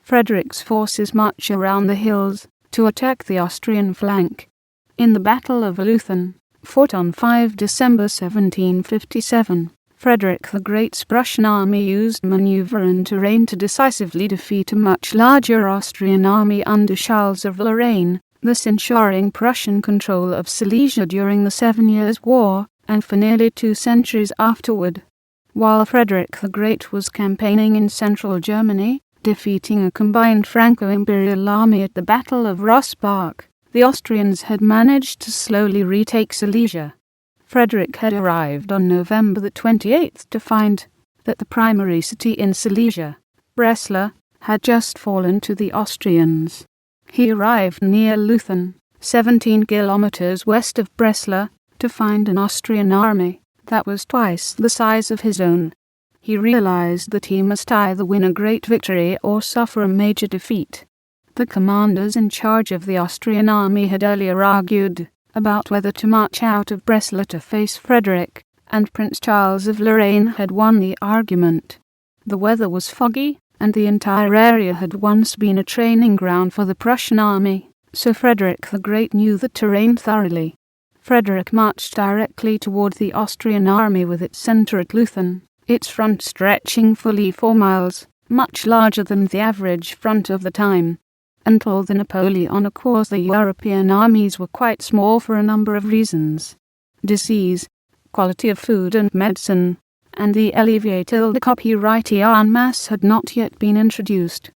Frederick's forces march around the hills to attack the Austrian flank. In the Battle of Leuthen, fought on 5 December 1757, Frederick the Great's Prussian army used maneuver and terrain to decisively defeat a much larger Austrian army under Charles of Lorraine, thus ensuring Prussian control of Silesia during the 7 Years' War, and for nearly 2 centuries afterward. While Frederick the Great was campaigning in central Germany, defeating a combined Franco-Imperial army at the Battle of Rossbach, the Austrians had managed to slowly retake Silesia. Frederick had arrived on November the 28th to find that the primary city in Silesia, Breslau, had just fallen to the Austrians. He arrived near Leuthen, 17 kilometers west of Breslau, to find an Austrian army that was twice the size of his own. He realized that he must either win a great victory or suffer a major defeat. The commanders in charge of the Austrian army had earlier argued about whether to march out of Breslau to face Frederick, and Prince Charles of Lorraine had won the argument. The weather was foggy, and the entire area had once been a training ground for the Prussian army, so Frederick the Great knew the terrain thoroughly. Frederick marched directly toward the Austrian army with its center at Leuthen, its front stretching fully 4 miles, much larger than the average front of the time. Until the Napoleonic Wars, the European armies were quite small for a number of reasons: disease, quality of food and medicine, and the elevated copyright en masse had not yet been introduced.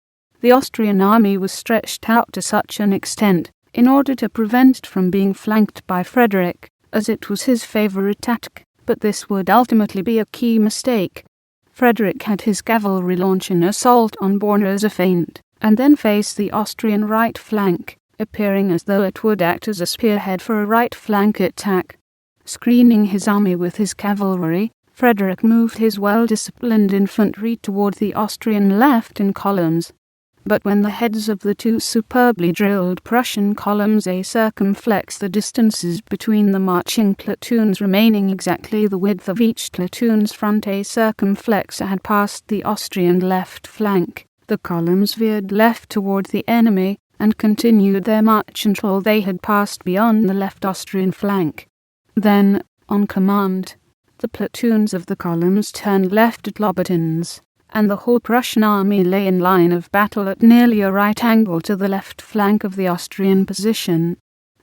The Austrian army was stretched out to such an extent, in order to prevent it from being flanked by Frederick, as it was his favorite tactic, but this would ultimately be a key mistake. Frederick had his cavalry launch an assault on Born as a feint, and then face the Austrian right flank, appearing as though it would act as a spearhead for a right flank attack. Screening his army with his cavalry, Frederick moved his well-disciplined infantry toward the Austrian left in columns. But when the heads of the 2 superbly drilled Prussian columns circumflex the distances between the marching platoons remaining exactly the width of each platoon's front circumflex had passed the Austrian left flank, the columns veered left toward the enemy, and continued their march until they had passed beyond the left Austrian flank. Then, on command, the platoons of the columns turned left at Lobatins, and the whole Prussian army lay in line of battle at nearly a right angle to the left flank of the Austrian position.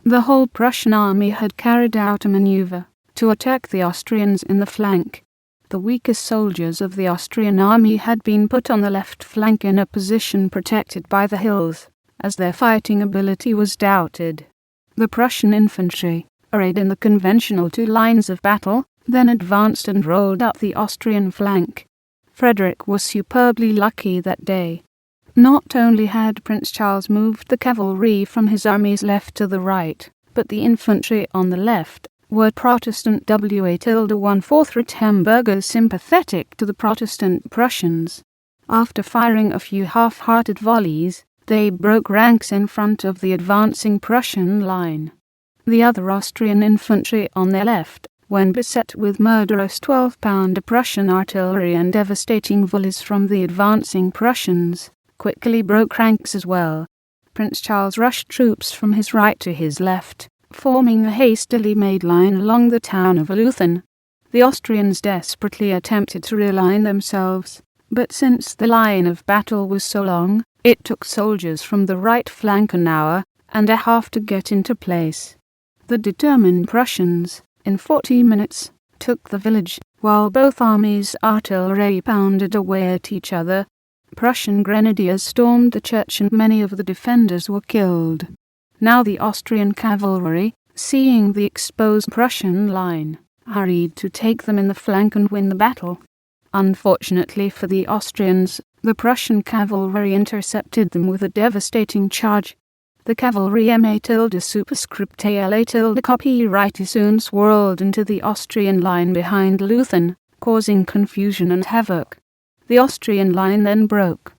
The whole Prussian army had carried out a maneuver to attack the Austrians in the flank. The weakest soldiers of the Austrian army had been put on the left flank in a position protected by the hills, as their fighting ability was doubted. The Prussian infantry, arrayed in the conventional 2 lines of battle, then advanced and rolled up the Austrian flank. Frederick was superbly lucky that day. Not only had Prince Charles moved the cavalry from his army's left to the right, but the infantry on the left were Protestant Wa-1/4 Rittenbergers sympathetic to the Protestant Prussians. After firing a few half-hearted volleys, they broke ranks in front of the advancing Prussian line. The other Austrian infantry on their left, when beset with murderous 12-pounder Prussian artillery and devastating volleys from the advancing Prussians, quickly broke ranks as well. Prince Charles rushed troops from his right to his left, forming a hastily made line along the town of Leuthen. The Austrians desperately attempted to realign themselves, but since the line of battle was so long, it took soldiers from the right flank an hour and a half to get into place. The determined Prussians, in 40 minutes, took the village, while both armies' artillery pounded away at each other. Prussian grenadiers stormed the church and many of the defenders were killed. Now the Austrian cavalry, seeing the exposed Prussian line, hurried to take them in the flank and win the battle. Unfortunately for the Austrians, the Prussian cavalry intercepted them with a devastating charge. The cavalry MA-superscript copyright soon swirled into the Austrian line behind Leuthen, causing confusion and havoc. The Austrian line then broke,